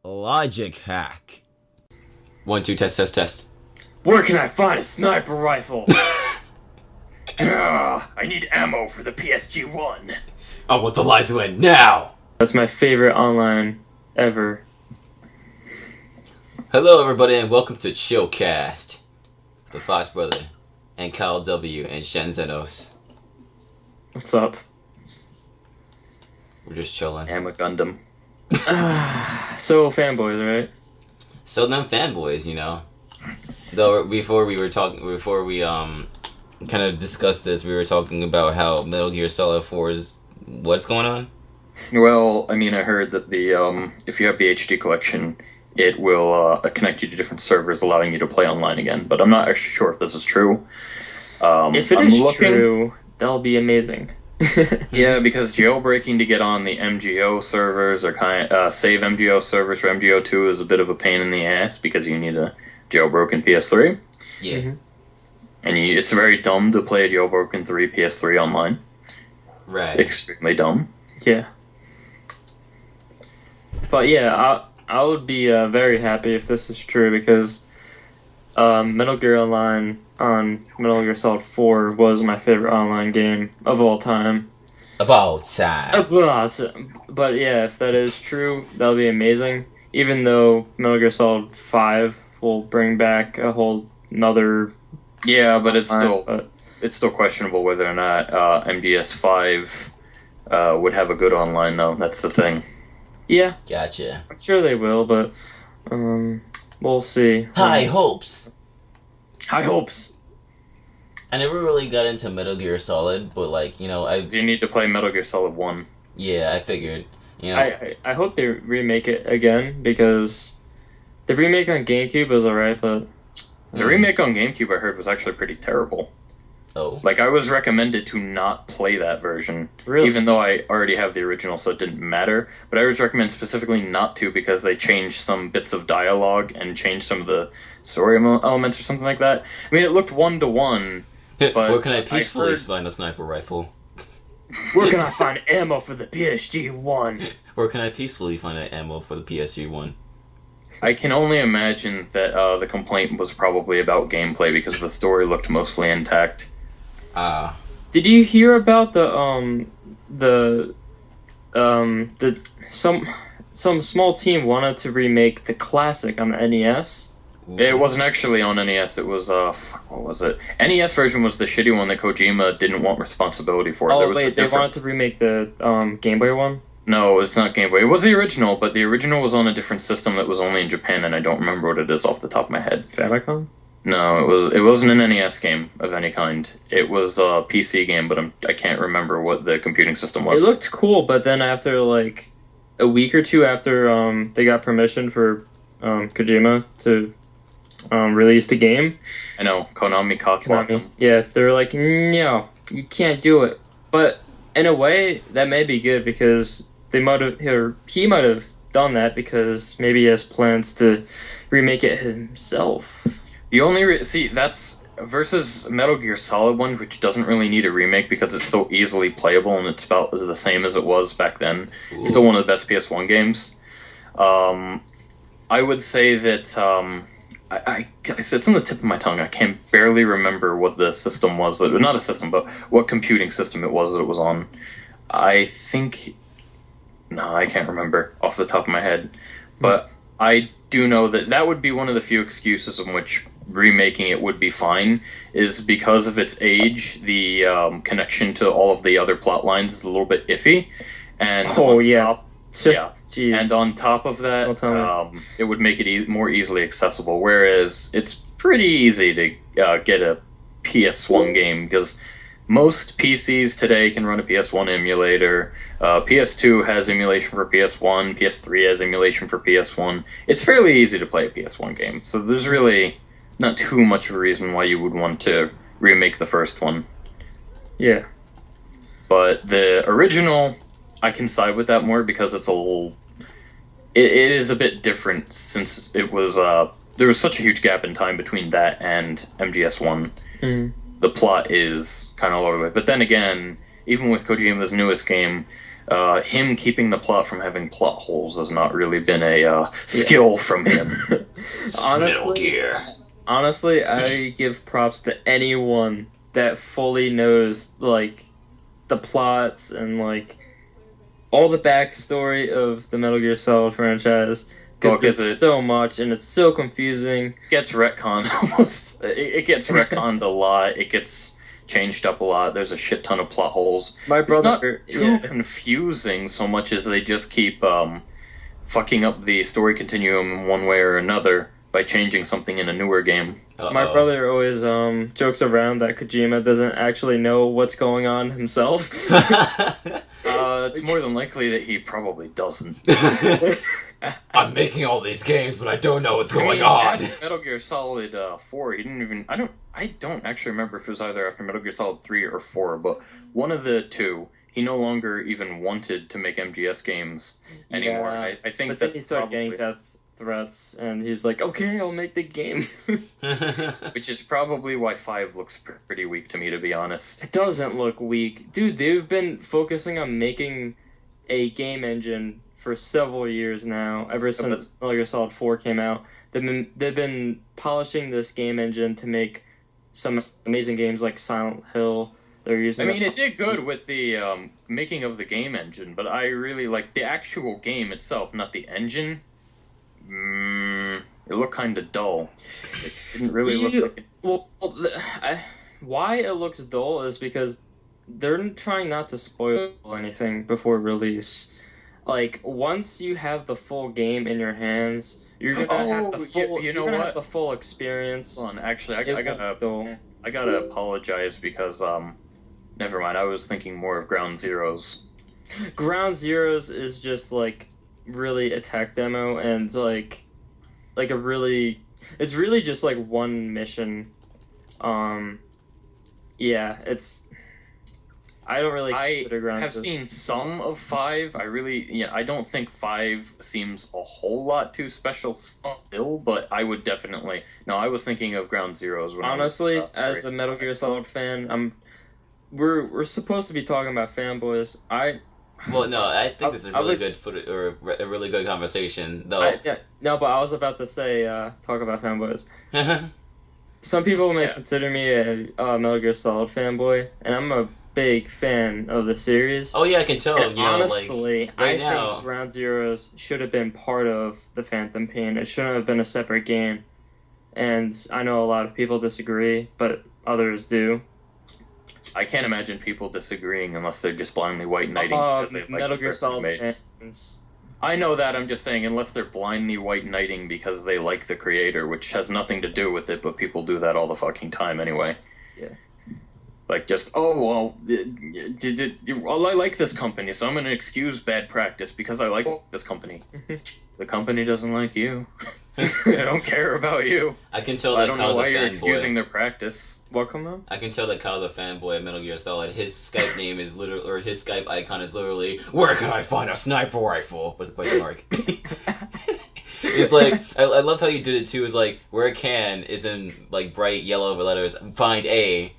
Logic hack. 1, 2, test. Where can I find a sniper rifle? I need ammo for the PSG-1. I want the lies win now! That's my favorite online ever. Hello everybody and welcome to Chillcast. The Fox Brother and KyleDoubleU and Shanzenos. What's up? We're just chilling. Ammo Gundam. So fanboys, right? So them fanboys, you know. Though before we kind of discussed this, we were talking about how Metal Gear Solid 4 is... What's going on? Well, I mean, I heard that the if you have the HD collection, it will connect you to different servers, allowing you to play online again. But I'm not actually sure if this is true. If it is true, that'll be amazing. Yeah, because jailbreaking to get on the MGO servers or save MGO servers for MGO2 is a bit of a pain in the ass because you need a jailbroken PS3. Yeah. Mm-hmm. And it's very dumb to play a jailbroken PS3 online. Right. Extremely dumb. Yeah. But yeah, I would be very happy if this is true because Metal Gear Online on Metal Gear Solid 4 was my favorite online game of all time. Of all time. But yeah, if that is true, that'll be amazing. Even though Metal Gear Solid 5 will bring back a whole another... Yeah, but it's still questionable whether or not MGS5 would have a good online, though. That's the thing. Yeah. Gotcha. I'm sure they will, but we'll see. High hopes. High hopes. I never really got into Metal Gear Solid, but like, you know, You need to play Metal Gear Solid 1. Yeah, I figured. You know, I hope they remake it again because the remake on GameCube was alright, but the remake on GameCube I heard was actually pretty terrible. Oh. Like, I was recommended to not play that version, Really? even though I already have the original, so it didn't matter. But I was recommended specifically not to because they changed some bits of dialogue and changed some of the story elements or something like that. I mean, it looked 1-to-1. But where can I peacefully find a sniper rifle? where can I find ammo for the PSG-1? Where can I peacefully find an ammo for the PSG-1? I can only imagine that the complaint was probably about gameplay because the story looked mostly intact. Did you hear about some small team wanted to remake the classic on the NES? It wasn't actually on NES, it was, what was it? NES version was the shitty one that Kojima didn't want responsibility for. Oh, wait, they wanted to remake the Game Boy one? No, it's not Game Boy. It was the original, but the original was on a different system that was only in Japan, and I don't remember what it is off the top of my head. Famicom? No, it wasn't an NES game of any kind. It was a PC game, but I can't remember what the computing system was. It looked cool, but then after, like, a week or two after they got permission for Kojima to release the game... I know, Konami cockblocked them. Yeah, they were like, no, you can't do it. But in a way, that may be good because he might have done that because maybe he has plans to remake it himself. The only that's versus Metal Gear Solid 1, which doesn't really need a remake because it's so easily playable and it's about the same as it was back then. Ooh. It's still one of the best PS1 games. I would say that it's on the tip of my tongue. I can barely remember what the system was. Not a system, but what computing system it was that it was on. I think... No, I can't remember off the top of my head. But I do know that would be one of the few excuses in which remaking it would be fine, is because of its age, the connection to all of the other plot lines is a little bit iffy. And Jeez. And on top of that, it would make it more easily accessible, whereas it's pretty easy to get a PS1 game, because most PCs today can run a PS1 emulator. PS2 has emulation for PS1, PS3 has emulation for PS1. It's fairly easy to play a PS1 game, so there's really not too much of a reason why you would want to remake the first one. Yeah. But the original, I can side with that more because it's it is a bit different since it was there was such a huge gap in time between that and MGS1. Mm. The plot is kind of all over the way. But then again, even with Kojima's newest game, him keeping the plot from having plot holes has not really been a skill from him. Metal Gear. Honestly, I give props to anyone that fully knows like the plots and like all the backstory of the Metal Gear Solid franchise. Because there's so much and it's so confusing. Gets retconned almost. It gets retconned a lot. It gets changed up a lot. There's a shit ton of plot holes. My brother, it's not too confusing so much as they just keep fucking up the story continuum in one way or another by changing something in a newer game. Uh-oh. My brother always jokes around that Kojima doesn't actually know what's going on himself. It's more than likely that he probably doesn't. I'm making all these games, but I don't know what's going on. Metal Gear Solid 4, he didn't even... I don't actually remember if it was either after Metal Gear Solid 3 or 4, but one of the two, he no longer even wanted to make MGS games anymore. Yeah, I think but then he started getting death threats, and he's like, okay, I'll make the game. Which is probably why 5 looks pretty weak to me, to be honest. It doesn't look weak. Dude, they've been focusing on making a game engine for several years now, ever since Metal Gear Solid 4 came out. They've been polishing this game engine to make some amazing games like Silent Hill. They're using. I mean, it did good with the making of the game engine, but I really like the actual game itself, not the engine. It looked kind of dull. It didn't really look like it. Why it looks dull is because they're trying not to spoil anything before release. Like, once you have the full game in your hands, you're gonna have the full. Have the full experience. Hold on, actually, I gotta apologize because never mind. I was thinking more of Ground Zeroes. Ground Zeroes is just like really a tech demo and like a really. It's really just like one mission. Yeah, it's. I don't really. I have seen some of 5. I don't think 5 seems a whole lot too special still, but I would definitely. No, I was thinking of Ground Zeroes. Honestly, as a Metal Gear Solid fan, we're supposed to be talking about fanboys. Well, no, I think this is really good footage or a really good conversation, though. No, but I was about to say talk about fanboys. Some people may consider me a Metal Gear Solid fanboy, and I'm a big fan of the series. Oh yeah, I can tell. And honestly, I think Ground Zeroes should have been part of the Phantom Pain. It shouldn't have been a separate game. And I know a lot of people disagree, but others do. I can't imagine people disagreeing unless they're just blindly white knighting because they like Metal Gear Solid fans. I know that, I'm just saying, unless they're blindly white knighting because they like the creator, which has nothing to do with it, but people do that all the fucking time anyway. Yeah. Like, just, I like this company, so I'm going to excuse bad practice because I like this company. The company doesn't like you. They don't care about you. I can tell I don't know why you're excusing their practice. Welcome on. I can tell that Kyle's a fanboy of Metal Gear Solid. His Skype name is literally, or his Skype icon is literally, "Where can I find a sniper rifle?" with a question mark. It's like, I love how you did it too. Is like, where it can is in like bright yellow letters. Find A.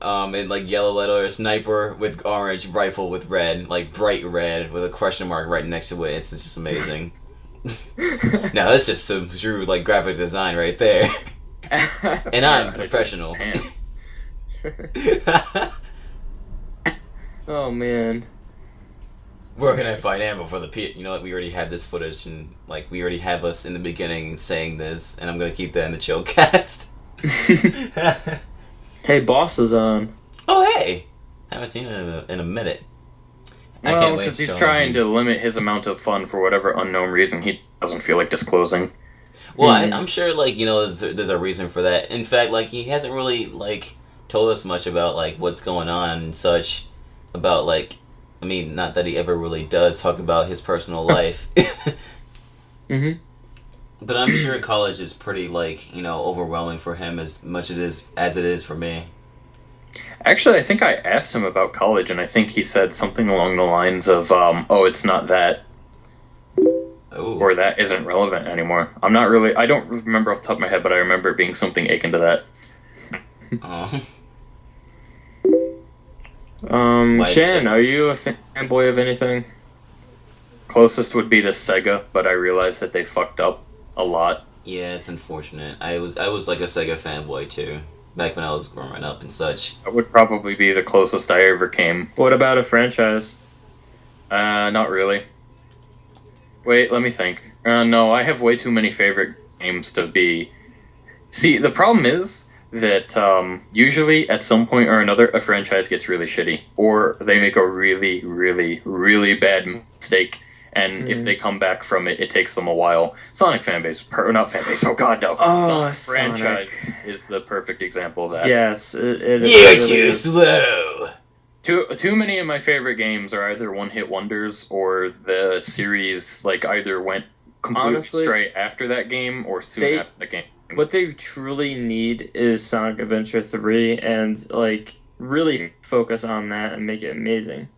In like yellow letter, sniper with orange, rifle with red, like bright red with a question mark right next to it. It's just amazing. Now that's just some true like graphic design right there. And I'm professional. Oh man. Where can I find ammo for the You know what? We already had this footage, and like we already have us in the beginning saying this, and I'm gonna keep that in the Chillcast. Hey, boss is on. Oh hey, haven't seen him in a minute. I can't wait. Because he's trying to limit his amount of fun for whatever unknown reason he doesn't feel like disclosing. Well, I'm sure, like, you know, there's a reason for that. In fact, like, he hasn't really, like, told us much about, like, what's going on and such. About, like, I mean, not that he ever really does talk about his personal life. Mm-hmm. But I'm sure college is pretty, like, you know, overwhelming for him as much as it is for me. Actually, I think I asked him about college, and I think he said something along the lines of, it's not that. Ooh. Or that isn't relevant anymore. I don't remember off the top of my head, but I remember it being something akin to that. Why is Shan, it- are you a fanboy of anything? Closest would be to Sega, but I realized that they fucked up a lot. Yeah, it's unfortunate. I was like a Sega fanboy too, back when I was growing up and such. That would probably be the closest I ever came. What about a franchise? Not really. Wait, let me think. No, I have way too many favorite games to be. See, the problem is that usually at some point or another, a franchise gets really shitty, or they make a really, really, really bad mistake, and if they come back from it, it takes them a while. Sonic fanbase, or not fanbase. Oh God, no! Oh, Sonic franchise Sonic. is the perfect example of that. Yes, it You're really too is. slow. Too many of my favorite games are either one-hit wonders or the series like either went completely Honestly, straight after that game or soon they- after the game. What they truly need is Sonic Adventure 3 and, like, really focus on that and make it amazing.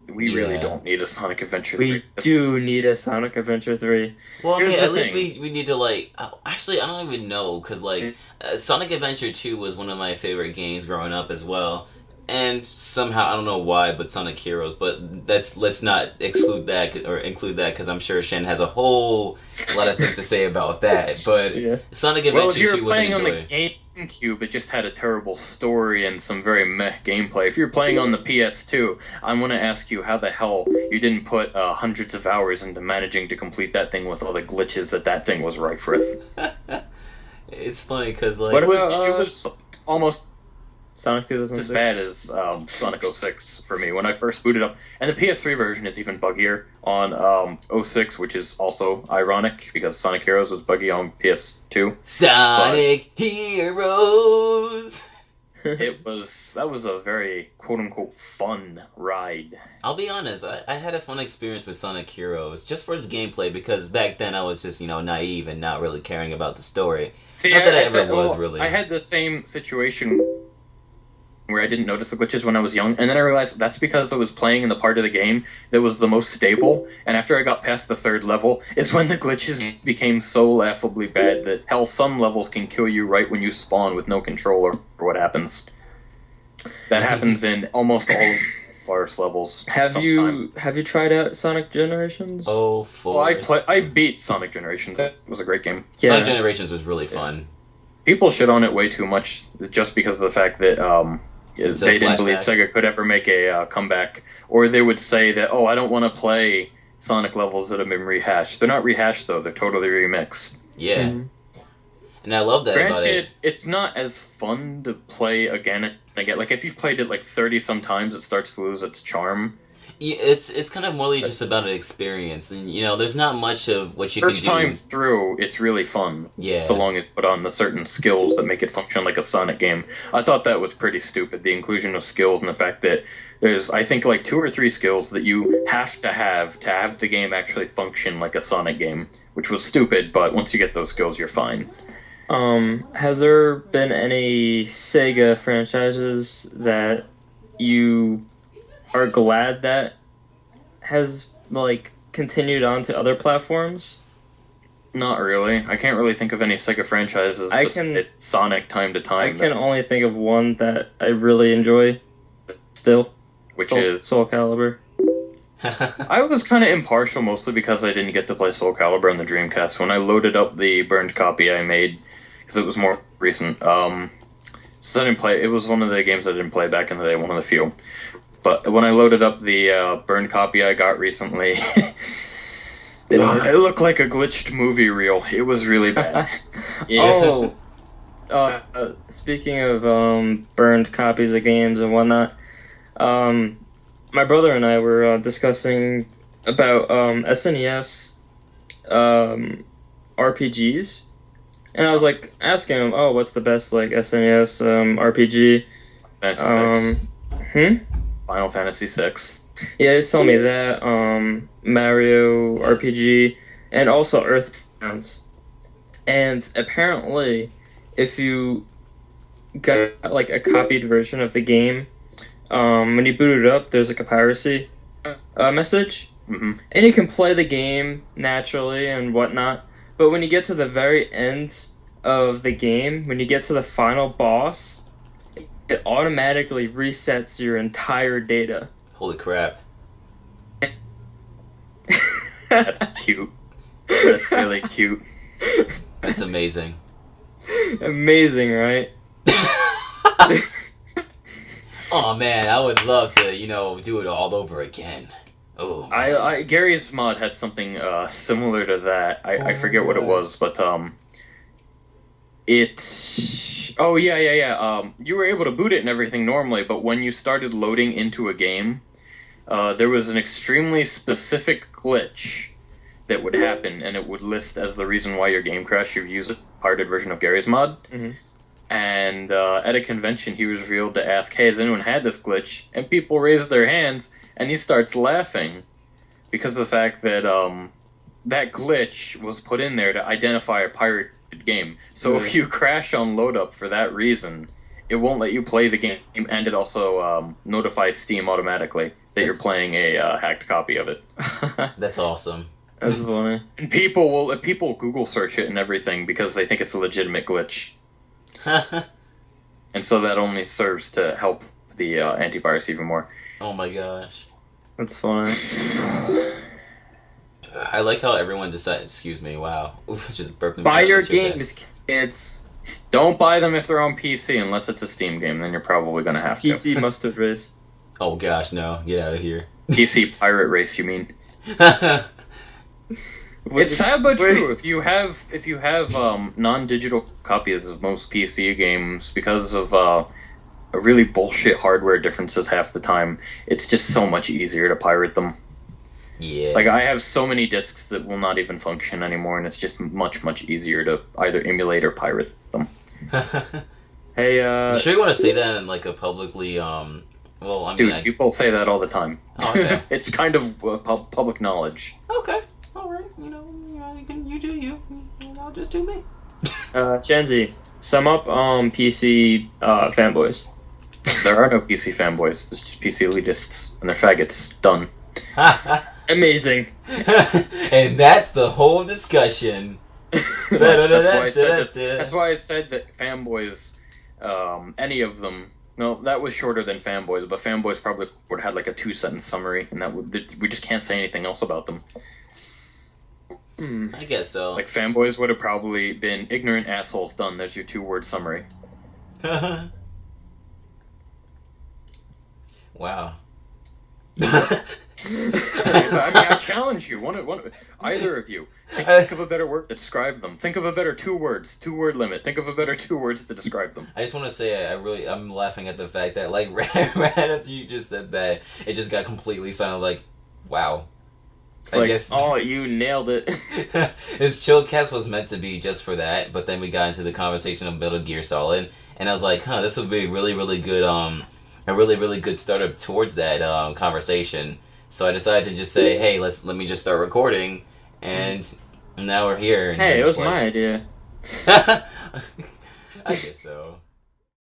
We really Yeah. don't need a Sonic Adventure. We 3. do need a Sonic Adventure 3. Well, I Here's mean, the at least thing. we need to like. Actually, I don't even know because like Sonic Adventure 2 was one of my favorite games growing up as well, and somehow I don't know why, but Sonic Heroes. But let's not exclude that or include that because I'm sure Shen has a whole lot of things to say about that. But Yeah. Sonic Well, if Adventure you were 2 wasn't playing on the enjoy. GameCube, it just had a terrible story and some very meh gameplay. If you're playing on the PS2, I'm gonna ask you how the hell you didn't put hundreds of hours into managing to complete that thing with all the glitches that thing was rife with. It's funny because like But it was almost Sonic as 2006. bad as Sonic 06 for me when I first booted up. And the PS3 version is even buggier on 06, which is also ironic because Sonic Heroes was buggy on PS2. Sonic Heroes. That was a very quote unquote fun ride. I'll be honest, I had a fun experience with Sonic Heroes just for its gameplay because back then I was just, naive and not really caring about the story. See, Not that I ever was, really. I had the same situation where I didn't notice the glitches when I was young, and then I realized that's because I was playing in the part of the game that was the most stable, and after I got past the third level is when the glitches became so laughably bad that, hell, some levels can kill you right when you spawn with no control over what happens. That happens in almost all Forest levels. Have sometimes. you tried out Sonic Generations? Oh, Well, Force. I beat Sonic Generations. It was a great game. Yeah. Sonic Generations was really fun. People shit on it way too much just because of the fact that It's a they didn't believe flashback. Sega could ever make a comeback, or they would say that, oh, I don't want to play Sonic levels that have been rehashed. They're not rehashed though; they're totally remixed. Yeah. Mhm. And I love that about it. Granted, it's not as fun to play again and again. Like if you've played it like 30 some times, it starts to lose its charm. Yeah, it's kind of more just about an experience. And, there's not much of what you First can do. time through, it's really fun. Yeah. So long as you put on the certain skills that make it function like a Sonic game. I thought that was pretty stupid, the inclusion of skills and the fact that there's, I think, like 2 or 3 skills that you have to have the game actually function like a Sonic game, which was stupid, but once you get those skills, you're fine. Has there been any Sega franchises that you are glad that has, like, continued on to other platforms? Not really. I can't really think of any Sega franchises. It's Sonic time to time. I can only think of one that I really enjoy still. which Soul, is Soul Calibur. I was kind of impartial mostly because I didn't get to play Soul Calibur on the Dreamcast. When I loaded up the burned copy I made, because it was more recent, so I didn't play. It was one of the games I didn't play back in the day, one of the few. But when I loaded up the burned copy I got recently, it looked like a glitched movie reel. It was really bad. Yeah. Speaking of burned copies of games and whatnot, my brother and I were discussing about SNES RPGs, and I was like asking him, "Oh, what's the best like SNES RPG?" Fantasy VI. Hmm. Final Fantasy VI. Yeah, he was telling me that Mario RPG and also Earthbound. And apparently, if you got like a copied version of the game, when you boot it up, there's like a piracy message, Mm-hmm. and you can play the game naturally and whatnot. But when you get to the very end of the game, when you get to the final boss, it automatically resets your entire data. Holy crap. That's cute. That's really cute. That's amazing. Amazing, right? Oh man, I would love to, do it all over again. Oh. Man. Gary's mod had something similar to that. I forget what it was, but it. Oh yeah. You were able to boot it and everything normally, but when you started loading into a game, there was an extremely specific glitch that would happen, and it would list as the reason why your game crashed. You use a pirated version of Gary's mod. Mm-hmm. And at a convention, he was revealed to ask, "Hey, has anyone had this glitch?" And people raised their hands, and he starts laughing because of the fact that that glitch was put in there to identify a pirated game. So if you crash on load up for that reason, it won't let you play the game, and it also notifies Steam automatically that you're playing a hacked copy of it. That's awesome. That's funny. And people Google search it and everything because they think it's a legitimate glitch. And so that only serves to help the antivirus even more. Oh my gosh. That's funny. I like how everyone decided. Excuse me, wow. Just burping. Buy your games, kids. Don't buy them if they're on PC unless it's a Steam game, then you're probably going to have to. PC mustard race. Oh gosh, no. Get out of here. PC pirate race, you mean? It's sad but true. If you have non-digital copies of most PC games, because of really bullshit hardware differences half the time, it's just so much easier to pirate them. Yeah. Like, I have so many discs that will not even function anymore, and it's just much, much easier to either emulate or pirate them. Hey, you sure you want to say that in like a publicly well, I mean, Dude, people say that all the time. Okay. It's kind of public knowledge. Okay. All right. You do you. I'll just do me. Shanzi, sum up PC fanboys. There are no PC fanboys. There's just PC elitists, and they're faggots. Done. Amazing. And that's the whole discussion. That's why I said that fanboys, any of them. No, that was shorter than fanboys, but fanboys probably would have like a 2-sentence summary, and we just can't say anything else about them. I guess so. Like, fanboys would have probably been ignorant assholes. Done. There's your 2-word summary. Wow. I challenge you. Either of you. Think of a better word to describe them. Think of a better 2 words. 2-word limit. Think of a better 2 words to describe them. I just want to say I'm laughing at the fact that, like, right after you just said that, it just got completely silent. Like, wow. I guess. Oh, you nailed it. This Chillcast was meant to be just for that, but then we got into the conversation of Metal Gear Solid, and I was like, this would be a really, really good, a really, really good startup towards that conversation. So I decided to just say, hey, let me just start recording, and now we're here. And hey, it was my idea. I guess so.